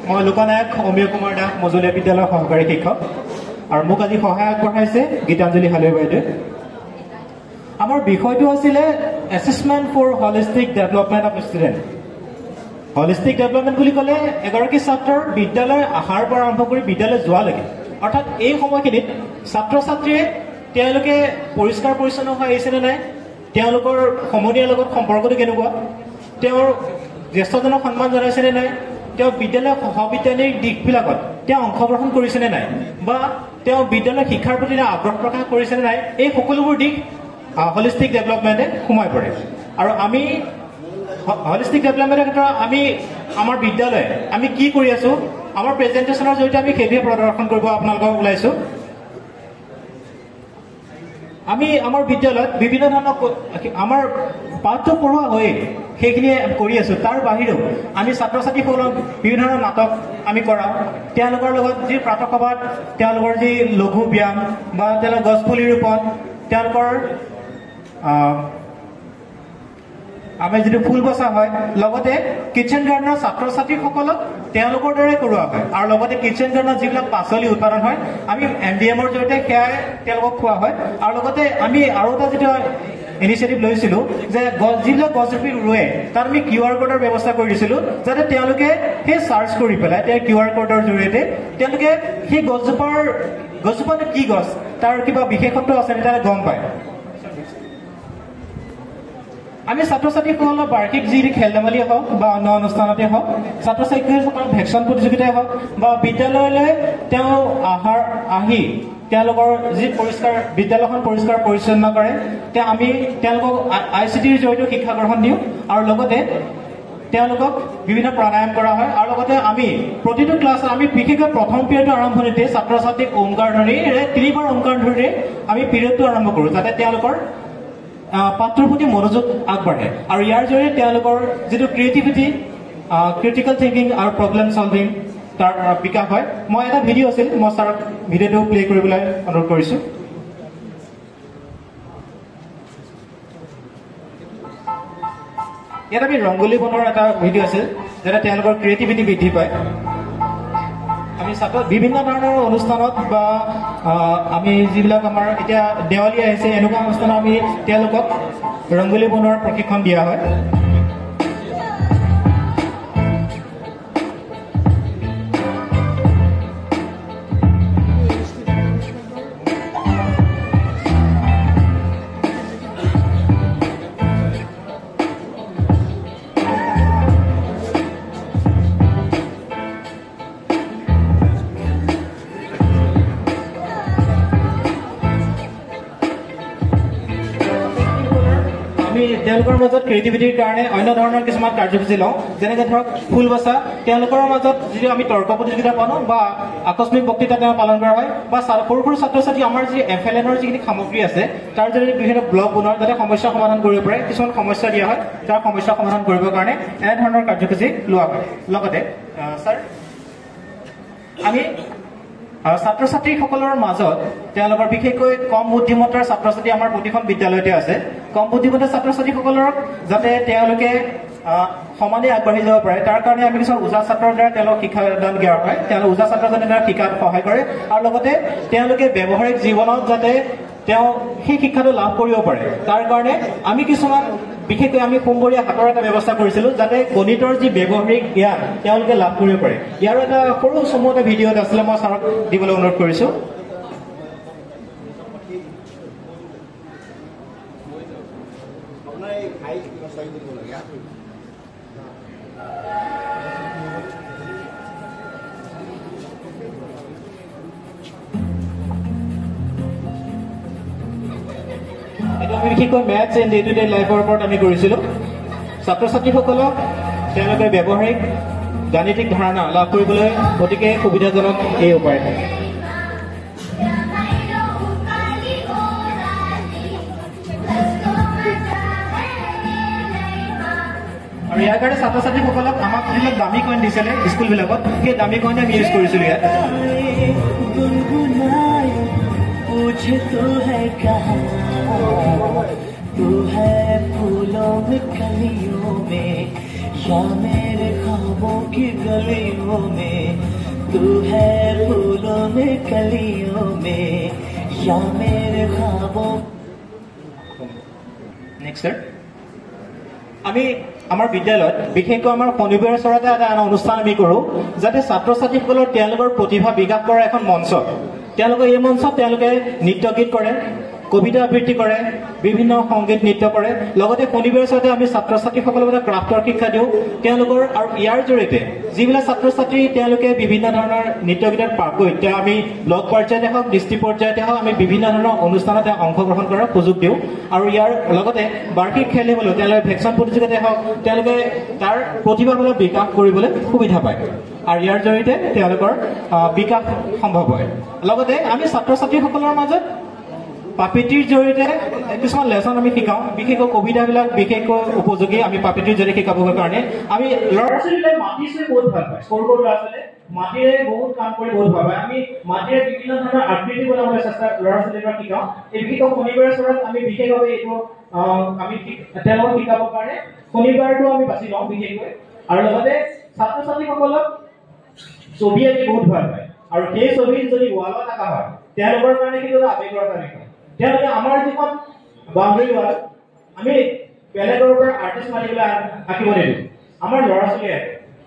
মই লোকনায়ক অমীয় কুমাৰ দাস মজলীয়া বিদ্যালয়ৰ সহকাৰী শিক্ষক আৰু মোক আজি সহায় আগবঢ়াইছে গীতাঞ্জলি হালৈ বাইদেৱে। আমাৰ বিষয়টো আছিলে assessment for holistic development of student. Holistic development বুলি ক'লে এগৰাকী ছাত্ৰৰ বিদ্যালয় অহাৰ পৰা আৰম্ভ কৰি বিদ্যালয় যোৱালৈকে, অৰ্থাৎ এই সময়খিনিত ছাত্ৰ ছাত্ৰীয়ে তেওঁলোকে পৰিষ্কাৰ পৰিচ্ছন্ন হৈ আহিছেনে নাই, তেওঁলোকৰ সমনীয়াৰ লগত সম্পৰ্কটো কেনেকুৱা, তেওঁৰ জ্যেষ্ঠজনক সন্মান জনাইছেনে নাই, তেওঁ বিদ্যালয়ৰ সহবিদ্যালয়ৰ দিশবিলাকত তেওঁ অংশগ্ৰহণ কৰিছেনে নাই, বা তেওঁ বিদ্যালয়ৰ শিক্ষাৰ প্ৰতি আগ্ৰহ প্ৰকাশ কৰিছেনে নাই, এই সকলোবোৰ দিশ হলিষ্টিক ডেভেলপমেণ্টে সোমাই পৰে। আৰু আমি হলিষ্টিক ডেভেলপমেণ্টৰ ক্ষেত্ৰত আমি আমাৰ বিদ্যালয়ে আমি কি কৰি আছো, আমাৰ প্ৰেজেণ্টেশ্যনৰ জৰিয়তে আমি সেইটোৱে প্ৰদৰ্শন কৰিব আপোনালোকক ওলাইছো। আমি আমাৰ বিদ্যালয়ত বিভিন্ন ধৰণৰ আমাৰ পাঠটো পঢ়োৱা হয়েই, সেইখিনি কৰি আছো। তাৰ বাহিৰেও আমি ছাত্ৰ ছাত্ৰীসকলক বিভিন্ন ধৰণৰ নাটক আমি কৰাওঁ, তেওঁলোকৰ লগত যি প্ৰাতঃসভাত তেওঁলোকৰ যি লঘু ব্যায়াম বা তেওঁলোকৰ গছপুলি ৰোপণ, তেওঁলোকৰ আমি যিটো ফুল বচা হয়, লগতে কিটচেন গাৰ্ডেনৰ ছাত্ৰ ছাত্ৰীসকলক তেওঁলোকৰ দৰে কৰোৱা হয়। আৰু লগতে কিটচেন গাৰ্ডেনৰ যিবিলাক পাচলি উৎপাদন হয় আমি MDMৰ জৰিয়তে সেয়াই তেওঁলোকক খোৱা হয়। আৰু লগতে আমি আৰু এটা যিটো ইনিচিয়েটিভ লৈছিলো যে যিবিলাক গছজোপি ৰুৱে তাত আমি QR কোডৰ ব্যৱস্থা কৰি দিছিলো, যাতে তেওঁলোকে সেই চাৰ্চ কৰি পেলাই তেওঁ QR কোডৰ জৰিয়তে তেওঁলোকে সেই গছজোপাটো কি গছ, তাৰ কিবা বিশেষত্ব আছে তেতিয়া গম পায়। আমি ছাত্ৰ ছাত্ৰীসকলৰ বাৰ্ষিক যি খেল ধেমালিয়ে হওক বা অন্য অনুষ্ঠানতে হওক, ছাত্ৰ ছাত্ৰীসকলৰ ভেকচিন প্ৰতিযোগিতাই হওক বা বিদ্যালয়লৈ তেওঁ আহি তেওঁলোকৰ যি বিদ্যালয়খন পৰিষ্কাৰ পৰিচ্ছন্ন কৰে, আমি তেওঁলোকক ICTৰ জৰিয়তে শিক্ষা গ্ৰহণ দিওঁ। আৰু লগতে তেওঁলোকক বিভিন্ন প্ৰাণায়াম কৰা হয়। আৰু লগতে আমি প্ৰতিটো ক্লাছত আমি বিশেষকৈ প্ৰথম পিৰিয়ডৰ আৰম্ভণিতে ছাত্ৰ ছাত্ৰীক ওমকাৰ ধ্বনিৰে 3বাৰ ওমকাৰ ধ্বনিৰে আমি পিৰিয়ডটো আৰম্ভ কৰোঁ, যাতে তেওঁলোকৰ পাঠটোৰ প্ৰতি মনোযোগ আগবাঢ়ে। আৰু ইয়াৰ জৰিয়তে তেওঁলোকৰ যিটো ক্ৰিয়েটিভিটি, ক্ৰিটিকেল থিংকিং আৰু প্ৰব্লেম চলভিং তাৰ বিকাশ হয়। মই এটা ভিডিঅ' আছিল, মই ছাৰক ভিডিঅ'টো প্লে কৰিবলৈ অনুৰোধ কৰিছোঁ। ইয়াত আমি ৰংগোলী বনোৱাৰ এটা ভিডিঅ' আছিল, যাতে তেওঁলোকৰ ক্ৰিয়েটিভিটি বৃদ্ধি পায়। আমি বিভিন্ন ধৰণৰ অনুষ্ঠানত বা আমি যিবিলাক আমাৰ এতিয়া দেৱালী আহিছে, এনেকুৱা অনুষ্ঠানত আমি তেওঁলোকক ৰংগোলী বনোৱাৰ প্ৰশিক্ষণ দিয়া হয়। তেওঁলোকৰ মাজত ক্ৰিয়েটিভিটিৰ কাৰণে অন্য ধৰণৰ কিছুমান কাৰ্যসূচী লওঁ, যেনেকৈ ধৰক ফুল বচা, তেওঁলোকৰ মাজত যিটো আমি তৰ্ক প্ৰতিযোগিতা পালোঁ বা আকস্মিক বক্তৃতা তেওঁ পালন কৰা হয়, বা সৰু সৰু ছাত্ৰ ছাত্ৰী আমাৰ যি FLNৰ যিখিনি সামগ্ৰী আছে তাৰ জৰিয়তে বিভিন্ন ব্লগ বনোৱাৰ যাতে সমস্যা সমাধান কৰিব পাৰে, কিছুমান সমস্যা দিয়া হয়, তাৰ সমস্যা সমাধান কৰিবৰ কাৰণে এনেধৰণৰ কাৰ্যসূচী লোৱা হয়। লগতে ছাৰ আমি ছাত্ৰ ছাত্ৰীসকলৰ মাজত তেওঁলোকৰ বিশেষকৈ কম বুদ্ধিমত্তাৰ ছাত্ৰ ছাত্ৰী আমাৰ প্ৰতিখন বিদ্যালয়তে আছে। কম বুদ্ধিমত্তাৰ ছাত্ৰ ছাত্ৰীসকলক যাতে তেওঁলোকে সমানে আগবাঢ়ি যাব পাৰে, তাৰ কাৰণে আমি কিছুমান ওজা ছাত্ৰৰ দ্বাৰা তেওঁলোকক শিক্ষাদান দিয়া হয়। তেওঁলোক ওজা ছাত্ৰজনে দ্বাৰা শিকাত সহায় কৰে। আৰু লগতে তেওঁলোকে ব্যৱহাৰিক জীৱনত যাতে তেওঁ সেই শিক্ষাটো লাভ কৰিব পাৰে, তাৰ কাৰণে আমি কিছুমান বিশেষকৈ আমি সোমবৰীয়া হাতৰ এটা ব্যৱস্থা কৰিছিলোঁ, যাতে গণিতৰ যি ব্যৱহাৰিক জ্ঞান তেওঁলোকে লাভ কৰিব পাৰে। ইয়াৰো এটা সৰু চমু এটা ভিডিঅ'ত আছিলে, মই ছাৰক দিবলৈ অনুৰোধ কৰিছোঁ। বিশেষকৈ maths and day to day লাইফৰ ওপৰত আমি কৰিছিলোঁ। ছাত্ৰ ছাত্ৰীসকলক তেওঁলোকে ব্যৱহাৰিক গাণিতিক ধাৰণা লাভ কৰিবলৈ অতিকে সুবিধাজনক এই উপায়। আৰু ইয়াৰ কাৰণে ছাত্ৰ ছাত্ৰীসকলক আমাক যিবিলাক দামী কইন দিছিলে স্কুলবিলাকত, সেই দামী কইন আমি ইউজ কৰিছিলোঁ ইয়াত। मुझे तो है कहाँ, तू है फूलों में कलियों में, या मेरे ख्वाबों की गलियों में तू है फूलों में कलियों में या मेरे ख्वाबों নেক্সট স্যার আমি আমাৰ বিদ্যালয়ত বিশেষকৈ আমাৰ শনিবাৰৰ চৰতে এটা অনুষ্ঠান আমি কৰোঁ যাতে ছাত্ৰ ছাত্ৰীসকলৰ তেওঁলোকৰ প্ৰতিভা বিকাশ কৰা এখন মঞ্চ তেওঁলোকে এই মঞ্চত তেওঁলোকে নৃত্য গীত কৰে কবিতা আবৃত্তি কৰে বিভিন্ন সংগীত নৃত্য কৰে লগতে শনিবাৰৰ চৰতে আমি ছাত্ৰ ছাত্ৰীসকলক এটা ক্ৰাফ্টৰ শিক্ষা দিওঁ তেওঁলোকৰ আৰু ইয়াৰ জৰিয়তে যিবিলাক ছাত্ৰ ছাত্ৰী তেওঁলোকে বিভিন্ন ধৰণৰ নৃত্য গীতত পাৰ্গত তেওঁ আমি ব্লক পৰ্যায়তে হওক ডিষ্ট্ৰিক্ট পৰ্যায়তে হওক আমি বিভিন্ন ধৰণৰ অনুষ্ঠানত অংশগ্ৰহণ কৰাৰ সুযোগ দিওঁ আৰু ইয়াৰ লগতে বাৰ্ষিক খেল ধেমালিও তেওঁলোকে ভেকচন প্ৰতিযোগিতাতে হওক তেওঁলোকে তাৰ প্ৰতিভাবিলাক বিকাশ কৰিবলৈ সুবিধা পায় আৰু ইয়াৰ জৰিয়তে তেওঁলোকৰ বিকাশ সম্ভৱ হয় লগতে আমি ছাত্ৰ ছাত্ৰীসকলৰ মাজত পাপিটিৰ জৰিয়তে কিছুমান লেচন আমি শিকাওঁ বিশেষকৈ কবিতাবিলাক বিশেষকৈ উপযোগী আমি পাপিটিৰ জৰিয়তে শিকাবৰ কাৰণে আমি ল'ৰা ছোৱালীবিলাক মাটি চুই বহুত ভাল পায় সৰু সৰু ল'ৰা ছোৱালীয়ে মাটিৰে বহুত কাম কৰি বহুত ভাল পায় আমি মাটিৰে বিভিন্ন ধৰণৰ আকৃতি বনাবলৈ চেষ্টা ল'ৰা ছোৱালীৰ পৰা শিকাওঁ এই বিশেষকৈ শনিবাৰৰ চৰত আমি বিশেষভাৱে এইটো আমি তেওঁলোকক শিকাবৰ কাৰণে শনিবাৰটো আমি বাছি লওঁ বিশেষকৈ আৰু লগতে ছাত্ৰ ছাত্ৰীসকলক ছবি আঁকি বহুত ভাল পায় আৰু সেই ছবি যদি ৱালত আঁকা হয় তেওঁলোকৰ কাৰণে কিন্তু এটা আৱেগৰ কাম তেওঁলোকে আমাৰ যিখন বাউণ্ডাৰী ৱাল আমি বেলেগৰ পৰা আৰ্টিষ্ট মাতিবলৈ আঁকিব নিদিওঁ আমাৰ ল'ৰা ছোৱালীয়ে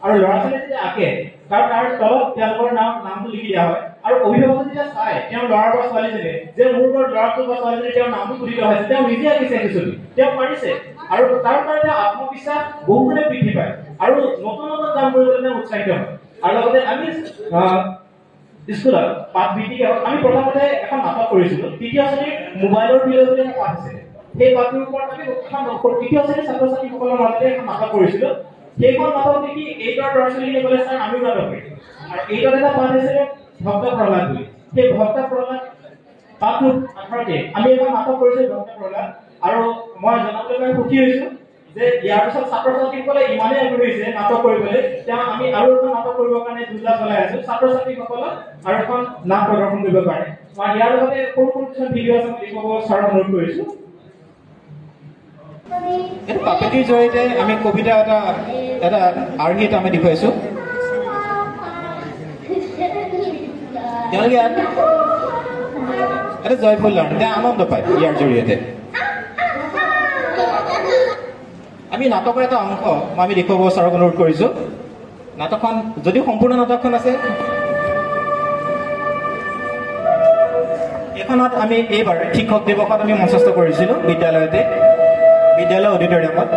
আৰু ল'ৰা ছোৱালীয়ে যেতিয়া আঁকে তাৰ তলত তেওঁলোকৰ নামটো লিখি দিয়া হয় আৰু অভিভাৱকে যেতিয়া চাই তেওঁ ল'ৰা বা ছোৱালীজনীয়ে যে মোৰ ঘৰত ল'ৰাটো বা ছোৱালীজনী তেওঁৰ নামটো সুধি লোৱা হৈছে তেওঁ নিজে আঁকিছে সেই ছবি তেওঁ পাৰিছে আৰু তাৰ কাৰণে আত্মবিশ্বাস বহুগুণে বৃদ্ধি পায় আৰু নতুন নতুন কাম কৰিবলৈ তেওঁ উৎসাহিত হয় আৰু লগতে আমি স্কুলত পাঠ ভিত্তিক আমি প্ৰথমতে এখন নাটক কৰিছিলো তৃতীয় শ্ৰেণীৰ মোবাইলৰ বিলৈ বুলি এটা পাঠ আছিলে সেই পাঠটোৰ ওপৰত আমি তৃতীয় শ্ৰেণীৰ ছাত্ৰ ছাত্ৰীসকলৰ মাজতে এখন নাটক কৰিছিলো সেইখন নাটক দেখি এইটৰ ল'ৰা ছোৱালীখিনি ক'লে ছাৰ আমিও নাটক কৰিম আৰু এইটত এটা পাঠ আছিলে ভক্ত প্ৰহ্লাদ বুলি সেই ভক্ত প্ৰহ্লাদ পাঠটোৰ আধাৰতে আমি এখন নাটক কৰিছিলো ভক্ত প্ৰহ্লাদ আৰু মই জনাবলৈ পাই সুখী হৈছো যে ইয়াৰ পিছত ছাত্ৰ ছাত্ৰীসকলে ইমানেই আগ্ৰহী হৈছে নাটক কৰিবলৈ তেওঁ আমি আৰু এখন নাটক কৰিবৰ কাৰণে যোজনা চলাই আছো ছাত্ৰ ছাত্ৰীসকলক আৰু এখন নাট প্ৰদৰ্শন কৰিবৰ কাৰণে মই ইয়াৰ লগতে সৰু সৰু কিছুমান ভিডিঅ' আছে দেখুৱাব ছাৰক অনুৰোধ কৰিছো এইটো পাপেটিৰ জৰিয়তে আমি কবিতা এটা আৰ্হি এটা আমি দেখুৱাইছো তেওঁলোকে এটা জয়ফুল লাৰ্ণ তেওঁ আনন্দ পায় ইয়াৰ জৰিয়তে আমি নাটকৰ এটা অংশ আমি দেখুৱাব ছাৰক অনুৰোধ কৰিছো নাটকখন যদিও সম্পূৰ্ণ নাটকখন আছে এইখনত আমি এইবাৰ শিক্ষক দিৱসত আমি মঞ্চস্থ কৰিছিলো বিদ্যালয় অডিটৰিয়ামত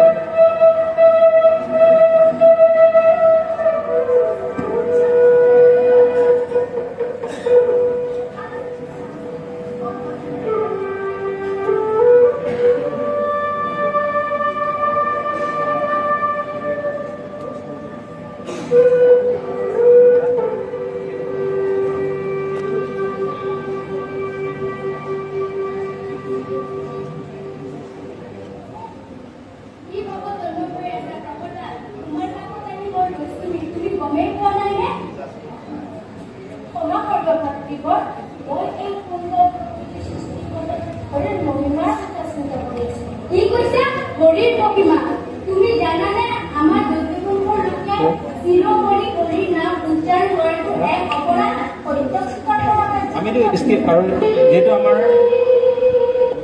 যেহেতু আমাৰ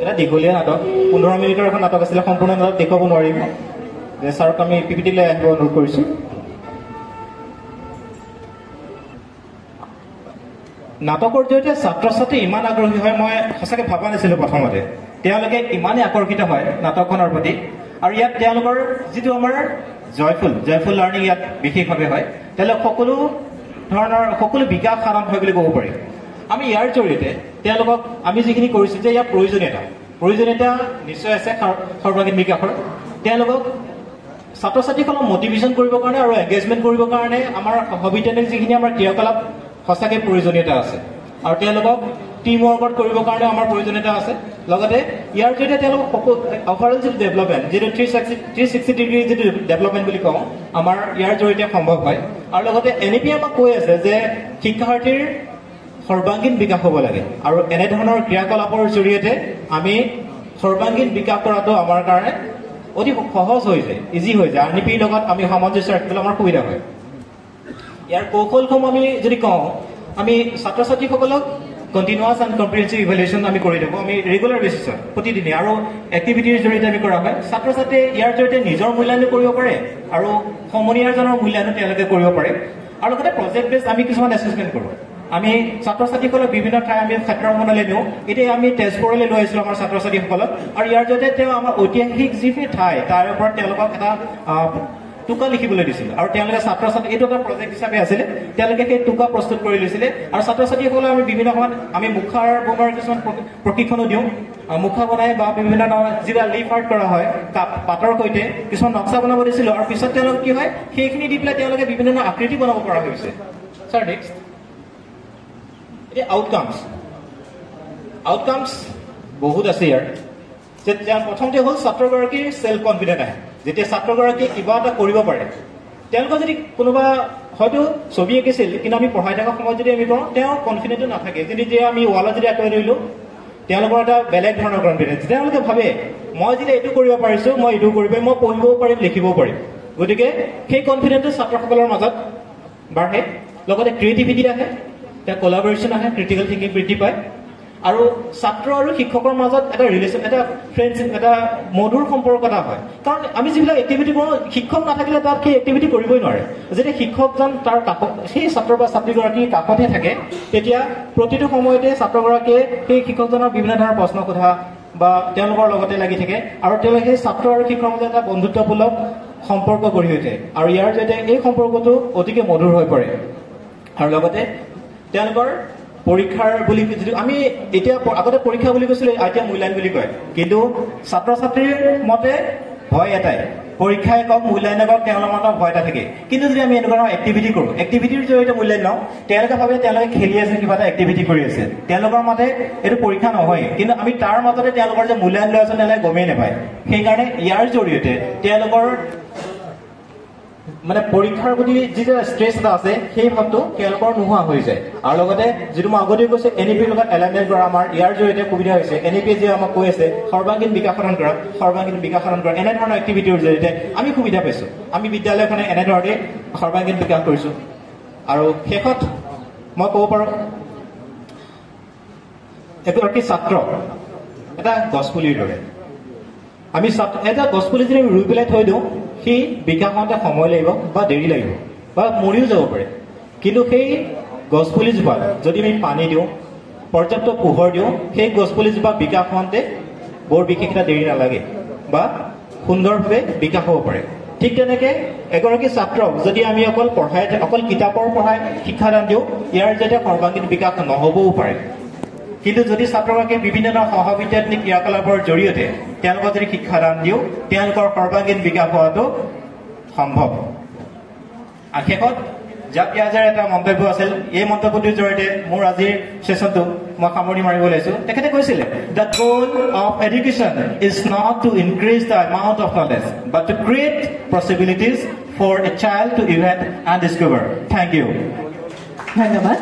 এটা দীঘলীয়া নাটক 15 মিনিটৰ এখন নাটক আছিলে সম্পূৰ্ণ নাটক দেখুৱাব নোৱাৰিম যে ছাৰক আমি পিপিটি লৈ আহিব অনুৰোধ কৰিছো নাটকৰ জৰিয়তে ছাত্ৰ ছাত্ৰী ইমান আগ্ৰহী হয় মই সঁচাকৈ ভবা নাছিলো প্ৰথমতে তেওঁলোকে ইমানেই আকৰ্ষিত হয় নাটকখনৰ প্ৰতি আৰু ইয়াত তেওঁলোকৰ যিটো আমাৰ জয়ফুল লাৰ্ণিং ইয়াত বিশেষভাৱে হয় তেওঁলোক সকলো বিকাশ সাধন হয় বুলি ক'ব পাৰি আমি ইয়াৰ জৰিয়তে তেওঁলোকক আমি যিখিনি কৰিছো যে ইয়াৰ প্ৰয়োজনীয়তা নিশ্চয় আছে সৰ্বাংগীন বিকাশৰ তেওঁলোকক ছাত্ৰ ছাত্ৰীসকলক মটিভেশ্যন কৰিবৰ কাৰণে আৰু এংগেজমেণ্ট কৰিবৰ কাৰণে আমাৰ সবিতানিক যিখিনি আমাৰ ক্ৰিয়াকলাপ সঁচাকৈ প্ৰয়োজনীয়তা আছে আৰু তেওঁলোকক টিম ৱৰ্কত কৰিবৰ কাৰণে আমাৰ প্ৰয়োজনীয়তা আছে লগতে ইয়াৰ জৰিয়তে তেওঁলোকক অভাৰঅল যিটো ডেভেলপমেণ্ট যিটো 360 ডিগ্ৰী যিটো ডেভেলপমেণ্ট বুলি কওঁ আমাৰ ইয়াৰ জৰিয়তে সম্ভৱ হয় আৰু লগতে NEP আমাক কৈ আছে যে শিক্ষাৰ্থীৰ সৰ্বাংগীন বিকাশ হ'ব লাগে আৰু এনেধৰণৰ ক্ৰিয়াকলাপৰ জৰিয়তে আমি সৰ্বাংগীন বিকাশ কৰাটো আমাৰ কাৰণে অতি সহজ হৈ যায়, ইজি হৈ যায়। RNP লগত আমি সামঞ্জস্য ৰাখিবলৈ আমাৰ সুবিধা হয়। ইয়াৰ কৌশলসমূহ আমি যদি কওঁ, আমি ছাত্ৰ ছাত্ৰীসকলক কণ্টিনিউৱাছ এণ্ড কম্প্ৰিহেনচিভ ইভেলুৱেশ্যন আমি কৰি থাকোঁ, আমি ৰেগুলাৰ বেচিছত প্ৰতিদিনে, আৰু এক্টিভিটিৰ জৰিয়তে আমি কৰা হয়। ছাত্ৰ ছাত্ৰীয়ে ইয়াৰ জৰিয়তে নিজৰ মূল্যায়নো কৰিব পাৰে আৰু সমনীয়াজনৰ মূল্যায়নো তেওঁলোকে কৰিব পাৰে। আৰু লগতে প্ৰজেক্ট বেছ আমি কিছুমান এছেছমেণ্ট কৰোঁ। আমি ছাত্ৰ ছাত্ৰীসকলক বিভিন্ন ঠাই আমি ক্ষেত্ৰ ভ্ৰমণলৈ নিওঁ। এতিয়া আমি তেজপুৰলৈ লৈ আহিছিলোঁ আমাৰ ছাত্ৰ ছাত্ৰীসকলক, আৰু ইয়াৰ জৰিয়তে তেওঁ আমাৰ ঐতিহাসিক যিখিনি ঠাই তাৰ ওপৰত তেওঁলোকক এটা টোকা লিখিবলৈ দিছিল, আৰু তেওঁলোকে ছাত্ৰ ছাত্ৰী এইটো এটা প্ৰজেক্ট হিচাপে আছিলে, তেওঁলোকে সেই টোকা প্ৰস্তুত কৰি লৈছিলে। আৰু ছাত্ৰ ছাত্ৰীসকলে আমি বিভিন্ন সময়ত আমি মুখাৰ বনোৱাৰ কিছুমান প্ৰশিক্ষণো দিওঁ। মুখা বনাই বা বিভিন্ন ধৰণৰ যিবিলাক লিফ আৰ্ট কৰা হয় পাতৰ সৈতে কিছুমান নক্সা বনাব দিছিলোঁ, আৰু পিছত তেওঁলোকে কি হয় সেইখিনি দি পেলাই তেওঁলোকে বিভিন্ন ধৰণৰ আকৃতি বনাব পৰা হৈছে। ছাৰ নেক্সট, এতিয়া আউটকামছ বহুত আছে ইয়াৰ। প্ৰথমতে হ'ল ছাত্ৰগৰাকীৰ ছেল্ফ কনফিডেণ্ট আহে। যেতিয়া ছাত্ৰগৰাকীয়ে কিবা এটা কৰিব পাৰে, তেওঁলোকৰ যদি কোনোবা হয়তো ছবি আঁকিছিল কিন্তু আমি পঢ়াই থকা সময়ত যদি আমি কওঁ তেওঁৰ কনফিডেণ্টটো নাথাকে, যেতিয়া আমি ৱালত যদি আঁতৰাই দিলোঁ তেওঁলোকৰ এটা বেলেগ ধৰণৰ কনফিডেঞ্চ। তেওঁলোকে ভাবে মই যেতিয়া এইটো কৰিব পাৰিছোঁ, মই এইটো কৰিব পাৰিম, মই পঢ়িবও পাৰিম, লিখিবও পাৰিম। গতিকে সেই কনফিডেঞ্চটো ছাত্ৰসকলৰ মাজত বাঢ়ে। লগতে ক্ৰিয়েটিভিটি আহে, এতিয়া কলাবৰেশ্যন আহে, ক্ৰিটিকেল থিংকিং বৃদ্ধি পায়, আৰু ছাত্ৰ আৰু শিক্ষকৰ মাজত এটা ৰিলেশ্যন, এটা ফ্ৰেণ্ডশ্বিপ, এটা মধুৰ সম্পৰ্ক এটা হয়। কাৰণ আমি যিবিলাক এক্টিভিটি কৰোঁ, শিক্ষক নাথাকিলে তাত সেই এক্টিভিটি কৰিবই নোৱাৰে। যেতিয়া শিক্ষকজন তাৰ কাষত, সেই ছাত্ৰ বা ছাত্ৰীগৰাকীৰ কাষতহে থাকে, তেতিয়া প্ৰতিটো সময়তে ছাত্ৰগৰাকীয়ে সেই শিক্ষকজনৰ বিভিন্ন ধৰণৰ প্ৰশ্ন সোধা বা তেওঁলোকৰ লগতে লাগি থাকে, আৰু তেওঁলোকে সেই ছাত্ৰ আৰু শিক্ষকৰ মাজত এটা বন্ধুত্বসুলভ সম্পৰ্ক গঢ়ি উঠে, আৰু ইয়াৰ জৰিয়তে এই সম্পৰ্কটো অতিকে মধুৰ হৈ পৰে। আৰু লগতে তেওঁলোকৰ পৰীক্ষাৰ বুলি যিটো আমি এতিয়া আগতে পৰীক্ষা বুলি কৈছিলোঁ, এতিয়া মূল্যায়ন বুলি কয়। কিন্তু ছাত্ৰ ছাত্ৰীৰ মতে ভয় এটাই, পৰীক্ষাই কওক মূল্যায়নে কওক, তেওঁলোকৰ মনত ভয় এটা থাকে। কিন্তু যদি আমি এনেকুৱা ধৰণৰ এক্টিভিটি কৰোঁ, এক্টিভিটিৰ জৰিয়তে মূল্যায়ন লওঁ, তেওঁলোকে ভাবে তেওঁলোকে খেলি আছে, কিবা এটা এক্টিভিটি কৰি আছে, তেওঁলোকৰ মতে এইটো পৰীক্ষা নহয়। কিন্তু আমি তাৰ মাজতে তেওঁলোকৰ যে মূল্যায়ন লৈ আছোঁ তেওঁলোকে গমেই নাপায়। সেইকাৰণে ইয়াৰ জৰিয়তে তেওঁলোকৰ মানে পৰীক্ষাৰ প্ৰতি যিটো ষ্ট্ৰেছ এটা আছে, সেই ভাৱটো তেওঁলোকৰ নোহোৱা হৈ যায়। আৰু লগতে যিটো মই আগতেই কৈছোঁ, NEPৰ লগত এলাইনমেণ্ট কৰা আমাৰ ইয়াৰ জৰিয়তে সুবিধা হৈছে। NEPয়ে যে আমাক কৈ আছে সৰ্বাংগীন বিকাশ সাধন কৰা, এনেধৰণৰ এক্টিভিটিৰ জৰিয়তে আমি সুবিধা পাইছোঁ। আমি বিদ্যালয়খনে এনেধৰণে সৰ্বাংগীন বিকাশ কৰিছোঁ। আৰু শেষত মই ক'ব পাৰোঁ, এগৰাকী ছাত্ৰ এটা গছপুলিৰ দৰে। আমি এটা গছপুলি যদি ৰুই পেলাই থৈ দিওঁ, সেই বিকাশ হওঁতে সময় লাগিব বা দেৰি লাগিব বা মৰিও যাব পাৰে। কিন্তু সেই গছপুলিজোপাত যদি আমি পানী দিওঁ, পৰ্যাপ্ত পোহৰ দিওঁ, সেই গছপুলিজোপা বিকাশ হওঁতে বৰ বিশেষ এটা দেৰি নালাগে বা সুন্দৰভাৱে বিকাশ হ'ব পাৰে। ঠিক তেনেকৈ এগৰাকী ছাত্ৰক যদি আমি অকল কিতাপৰ পঢ়াই শিক্ষাদান দিওঁ, ইয়াৰ জৰিয়তে সৰ্বাংগীন বিকাশ নহ'বও পাৰে। কিন্তু যদি ছাত্ৰগৰাকীয়ে বিভিন্ন ধৰণৰ সহবিদ্যাৰ্থী ক্ৰিয়াকলাপৰ জৰিয়তে তেওঁলোকক যদি শিক্ষাদান দিওঁ, তেওঁলোকৰ সৰ্বাংগীন বিকাশ হোৱাটো সম্ভৱ। আৰু শেষত জাপ পিয়াজাৰ এটা মন্তব্য আছিল, এই মন্তব্যটোৰ জৰিয়তে মোৰ আজিৰ ছেশ্যনটো মই সামৰণি মাৰিব লৈছোঁ। তেখেতে কৈছিলে, the goal of education is not to increase the amount of knowledge but to create possibilities for a child to invent and discover. Thank you. ধন্যবাদ।